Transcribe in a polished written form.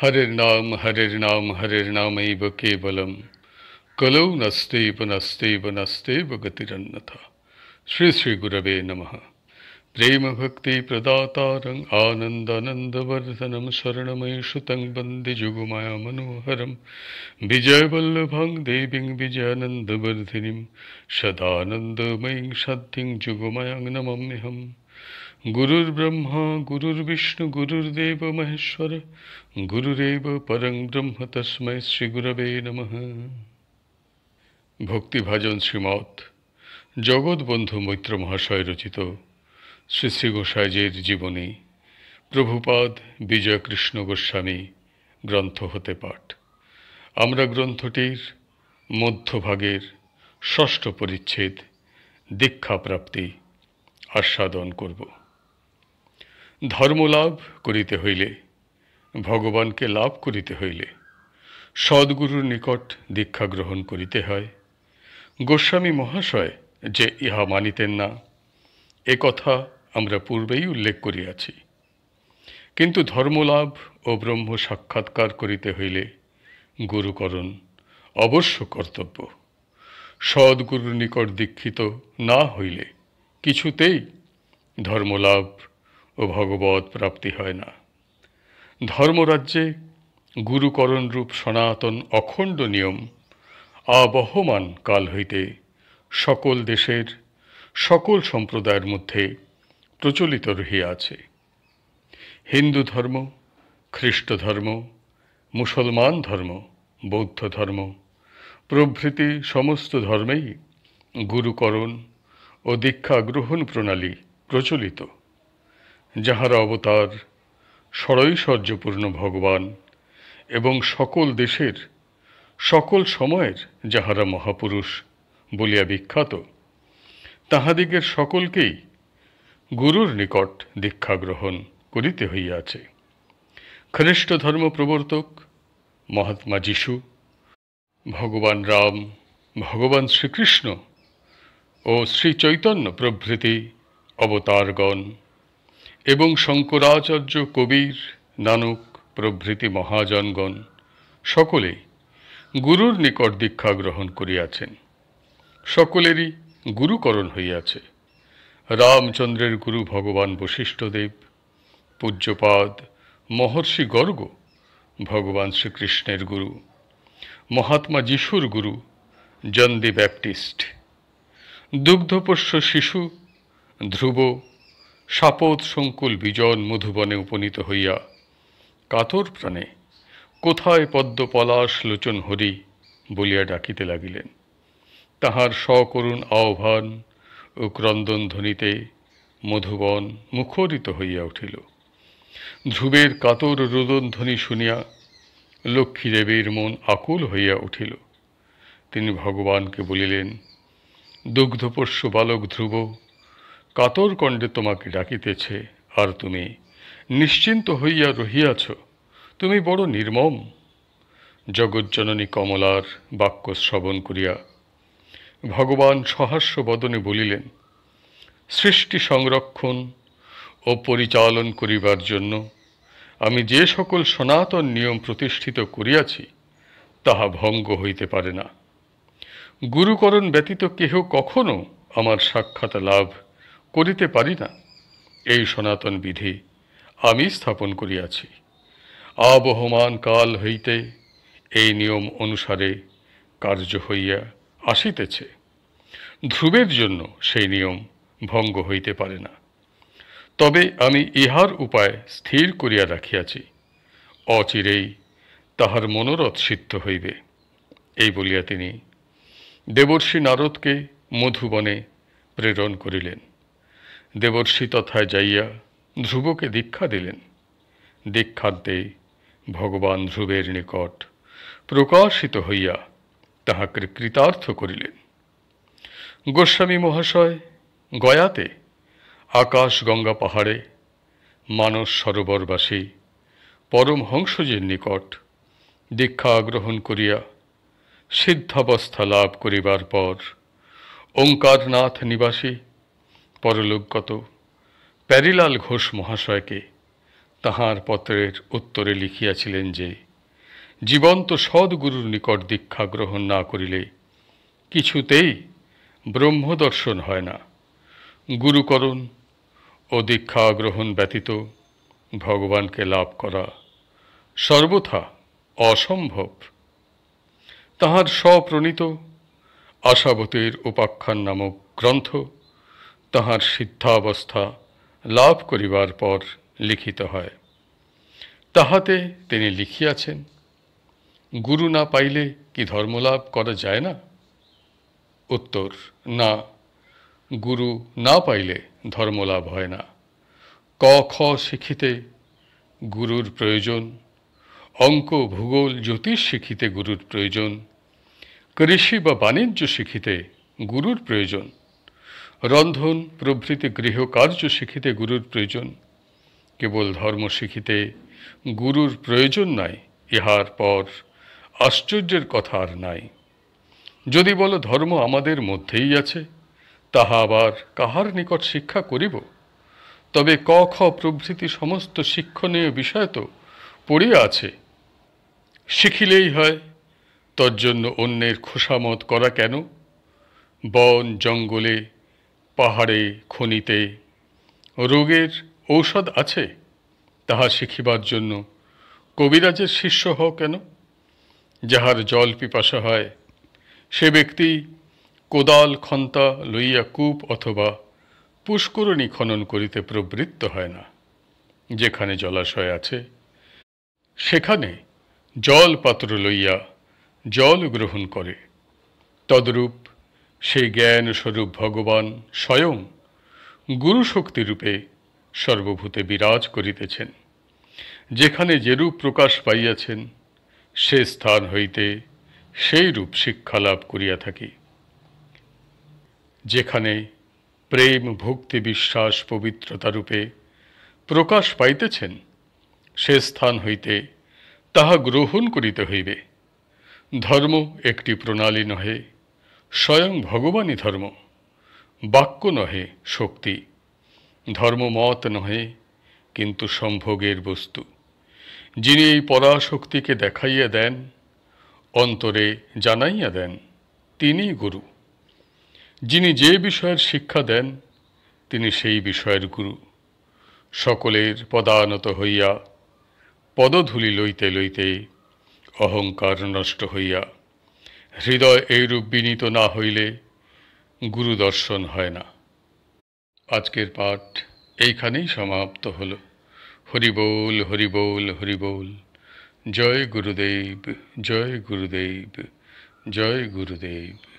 हरिर्नाम हरिर्नामैव केवलम कलौ नस्तेव नस्तेव नस्तेव गतिरन्यथा। श्री श्री गुरवे नमः। प्रेम भक्ति प्रदातारं आनन्दानन्दवर्धनं शरणमयीषुतं वन्दे जुगुमाया मनोहरं विजयवल्लभं देवीं विजयानन्दवर्धिनीं सदानन्दमयीं शान्तिं जुगुमायां नमाम्यहम्। गुरुर्ब्रह्मा गुरुर्विष्णु गुरुर्देव महेश्वर गुरुरेव परं ब्रह्म तस्मै श्रीगुरवे नमः। ভক্তিভাজন শ্রীমৎ জগৎবন্ধু মৈত্র মহাশয় রচিত শ্রী শ্রী গোসাইজির জীবনী প্রভুপাদ বিজয়কৃষ্ণ গোস্বামী গ্রন্থ হতে পাঠ। আমরা গ্রন্থটির মধ্যভাগের ষষ্ঠ পরিচ্ছেদ দীক্ষা প্রাপ্তি আস্বাদন করব। ধর্মলাভ করিতে হইলে, ভগবানকে লাভ করিতে হইলে সদ্গুরুর নিকট দীক্ষা গ্রহণ করিতে হয়। গোস্বামী মহাশয় যে ইহা মানিতেন না, এ কথা আমরা পূর্বেই উল্লেখ করিয়াছি। কিন্তু ধর্মলাভ ও ব্রহ্ম সাক্ষাৎকার করিতে হইলে গুরুকরণ অবশ্য কর্তব্য। সদ্গুরুর নিকট দীক্ষিত না হইলে কিছুতেই ধর্মলাভ ও ভগবৎ প্রাপ্তি হয় না। ধর্মরাজ্যে গুরুকরণ রূপ সনাতন অখণ্ড নিয়ম আবহমান কাল হইতে সকল দেশের সকল সম্প্রদায়ের মধ্যে প্রচলিত রহিয়াছে। হিন্দু ধর্ম, খ্রিস্ট ধর্ম, মুসলমান ধর্ম, বৌদ্ধ ধর্ম প্রভৃতি সমস্ত ধর্মেই গুরুকরণ ও দীক্ষা গ্রহণ প্রণালী প্রচলিত। যাহারা অবতার ষড়ৈশ্বর্যপূর্ণ ভগবান এবং সকল দেশের সকল সময়ের যাহারা মহাপুরুষ বলিয়া বিখ্যাত, তাহাদিগের সকলকেই গুরুর নিকট দীক্ষা গ্রহণ করিতে হইয়াছে। খ্রিস্ট ধর্ম প্রবর্তক মহাত্মা যিশু, ভগবান রাম, ভগবান শ্রীকৃষ্ণ ও শ্রী চৈতন্য প্রভৃতি অবতারগণ এবং শঙ্করাচার্য, কবির, নানক প্রভৃতি মহাজনগণ সকলেই গুরুর নিকট দীক্ষা গ্রহণ করিয়াছেন। সকলেরই গুরুকরণ হইয়াছে। রামচন্দ্রের গুরু ভগবান বশিষ্ঠদেব, পূজ্যপাদ মহর্ষি গর্গ ভগবান শ্রীকৃষ্ণের গুরু, মহাত্মা যিশুর গুরু জন দি ব্যাপটিস্ট, দুগ্ধপোষ্য শিশু ধ্রুব শাপথ সংকুল বিজন মধুবনে উপনীত হইয়া কাতর প্রাণে কোথায় পদ্ম পলাশ লোচন হরি বলিয়া ডাকিতে লাগিলেন। তাহার সকরুণ আহ্বান ও ক্রন্দন ধ্বনিতে মধুবন মুখরিত হইয়া উঠিল। ধ্রুবের কাতর রোদন ধ্বনি শুনিয়া লক্ষ্মীদেবীর মন আকুল হইয়া উঠিল। তিনি ভগবানকে বলিলেন, দুগ্ধপোষ্য বালক ধ্রুব কাতর কণ্ঠে তোমাকে ডাকিতেছে, আর তুমি নিশ্চিন্ত হইয়া রহিয়াছ। তুমি বড় নির্মম। জগজ্জননী কমলার বাক্য শ্রবণ করিয়া ভগবান সহাস্য বদনে বলিলেন, সৃষ্টি সংরক্ষণ ও পরিচালন করিবার জন্য আমি যে সকল সনাতন নিয়ম প্রতিষ্ঠিত করিয়াছি তাহা ভঙ্গ হইতে পারে না। গুরুকরণ ব্যতীত কেহ কখনো আমার সাক্ষাৎ লাভ করিতে পারি না। এই সনাতন বিধি আমি স্থাপন করিয়াছি। আবহমান কাল হইতে এই নিয়ম অনুসারে কার্য হইয়া আসিতেছে। ধ্রুবের জন্য সেই নিয়ম ভঙ্গ হইতে পারে না। তবে আমি ইহার উপায় স্থির করিয়া রাখিয়াছি, অচিরেই তাহার মনোরথ সিদ্ধ হইবে। এই বলিয়া তিনি দেবর্ষি নারদকে মধুবনে প্রেরণ করিলেন। দেবর্ষি তথায় যাইয়া ধ্রুবকে দীক্ষা দিলেন। দীক্ষান্তে ভগবান ধ্রুবের নিকট প্রকাশিত হইয়া তাহাকে কৃতার্থ করিলেন। গোস্বামী মহাশয় গয়াতে আকাশ গঙ্গা পাহাড়ে মানস সরোবরবাসী পরমহংসজির নিকট দীক্ষা গ্রহণ করিয়া সিদ্ধাবস্থা লাভ করিবার পর ওঙ্কারনাথ নিবাসী পরলোকগত প্যারিলাল ঘোষ মহাশয়কে তাহার পত্রের উত্তরে লিখিয়াছিলেন যে জীবন্ত সদ্গুরুর নিকট দীক্ষা গ্রহণ না করিলে কিছুতেই ব্রহ্মদর্শন হয় না। গুরুকরণ ও দীক্ষা গ্রহণ ব্যতীত ভগবানকে লাভ করা সর্বথা অসম্ভব। তাহার স্বপ্রণীত আশাবতীর উপাখ্যান নামক গ্রন্থ তাহার সিদ্ধাবস্থা লাভ করিবার পর লিখিত হয়। তাহাতে তিনি লিখিয়াছেন, গুরু না পাইলে কি ধর্মলাভ করা যায় না? উত্তর, না, গুরু না পাইলে ধর্মলাভ হয় না। ক খ শিখিতে গুরুর প্রয়োজন, অঙ্ক ভূগোল জ্যোতিষ শিখিতে গুরুর প্রয়োজন, কৃষি বা বাণিজ্য শিখিতে গুরুর প্রয়োজন, রন্ধন প্রভৃতি গৃহকার্য শিখিতে গুরুর প্রয়োজন। কেবল ধর্ম শিখিতে গুরুর প্রয়োজন নাই, ইহার পর আশ্চর্যের কথা আর নাই। যদি বলো ধর্ম আমাদের মধ্যেই আছে, তাহা আবার কাহার নিকট শিক্ষা করিব? তবে ক খ প্রভৃতি সমস্ত শিক্ষণীয় বিষয় তো পড়িয়া আছে, শিখিলেই হয়। তজ্জন্য অন্যের খোসামত করা কেন? বন জঙ্গলে পাহাড়ে খনিতে রোগের ঔষধ আছে, তাহা শিখিবার জন্য কবিরাজের শিষ্য হও কেন? যাহার জল পিপাসা হয় সে ব্যক্তি কোদাল খন্তা লইয়া কূপ অথবা পুষ্করণী খনন করিতে প্রবৃত্ত হয় না। যেখানে জলাশয় আছে সেখানে জল পাত্র লইয়া জল গ্রহণ করে। তদ্রূপ সেই জ্ঞান স্বরূপ ভগবান স্বয়ং গুরু শক্তিরূপে সর্বভূতে বিরাজ করিতেছেন। যেখানে যেরূপ প্রকাশ পাইয়াছেন সে স্থান হইতে সেই রূপ শিক্ষা লাভ করিয়া থাকি। যেখানে প্রেম ভক্তি বিশ্বাস পবিত্রতা রূপে প্রকাশ পাইতেছেন সে স্থান হইতে তাহা গ্রহণ করিতে হইবে। ধর্ম একটি প্রণালী নহে, স্বয়ং ভগবানই ধর্ম। বাক্য নহে শক্তি, ধর্মমত নহে কিন্তু সম্ভোগের বস্তু। যিনি এই পরাশক্তিকে দেখাইয়া দেন, অন্তরে জানাইয়া দেন, তিনি গুরু। যিনি যে বিষয়ের শিক্ষা দেন তিনি সেই বিষয়ের গুরু। সকলের পদানত হইয়া পদধূলি লইতে লইতে অহংকার নষ্ট হইয়া হৃদয় এইরূপ বিনীত না হইলে গুরু দর্শন হয় না। আজকের পাঠ এইখানেই সমাপ্ত হল। হরি বল, হরি বল, হরি বল। জয় গুরুদেব, জয় গুরুদেব, জয় গুরুদেব।